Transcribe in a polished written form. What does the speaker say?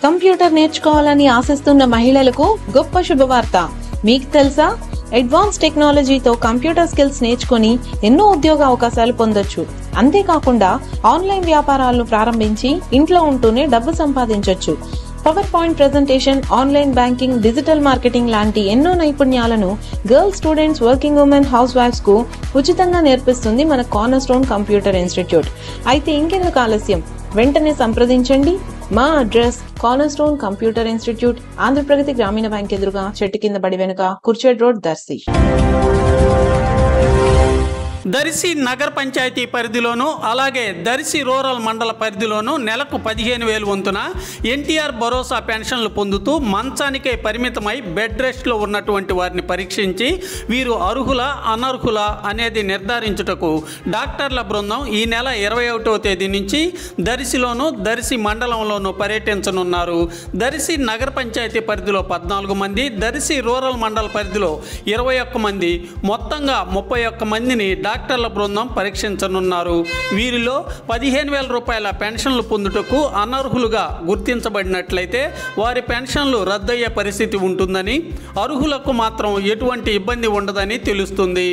Computer నేర్చుకోవాలని ఆశిస్తున్న మహిళలకు గొప్ప శుభవార్త. మీకు తెలుసా, అడ్వాన్స్ టెక్నాలజీతో కంప్యూటర్ స్కిల్స్ నేర్చుకుని ఎన్నో ఉద్యోగ అవకాశాలు పొందొచ్చు. అంతేకాకుండా ఆన్లైన్ వ్యాపారాలను ప్రారంభించి ఇంట్లో ఉంటూనే డబ్బు సంపాదించొచ్చు. Power point presentation, online banking, digital marketing లాంటి ఎన్నో నైపుణ్యాలను గర్ల్స్, స్టూడెంట్స్, వర్కింగ్ ఉమెన్, హౌస్ వైఫ్స్ కు ఉచితంగా నేర్పిస్తుంది మన కార్నర్ స్టోన్ కంప్యూటర్ ఇన్స్టిట్యూట్. అయితే ఇంకెందుకు ఆలస్యం, వెంటనే సంప్రదించండి. మా address corner stone computer institute, Andhra Pragathi గ్రామీణ బ్యాంక్ ఎదురుగా, చెట్టు కింద బడి వెనుక, కుర్చేడ్ రోడ్, దర్శి. దర్శి నగర పంచాయతీ పరిధిలోను అలాగే దర్శి రూరల్ మండల పరిధిలోను నెలకు 15,000 వంతున ఎన్టీఆర్ భరోసా పెన్షన్లు పొందుతూ మంచానికే పరిమితమై బెడ్ రెస్ట్లో ఉన్నటువంటి వారిని పరీక్షించి వీరు అర్హుల అనర్హుల అనేది నిర్ధారించుటకు డాక్టర్ల బృందం ఈ నెల 21వ తేదీ నుంచి దర్శిలోను దర్శి మండలంలోనూ పర్యటించనున్నారు. దర్శి నగర పంచాయతీ పరిధిలో 14 మంది, దర్శి రూరల్ మండల పరిధిలో 21 మంది, మొత్తంగా 31 మందిని డాక్టర్ల బృందం పరీక్షించనున్నారు. వీరిలో 15,000 రూపాయల పెన్షన్లు పొందుటకు అనర్హులుగా గుర్తించబడినట్లయితే వారి పెన్షన్లు రద్దయ్యే పరిస్థితి ఉంటుందని, అర్హులకు మాత్రం ఎటువంటి ఇబ్బంది ఉండదని తెలుస్తుంది.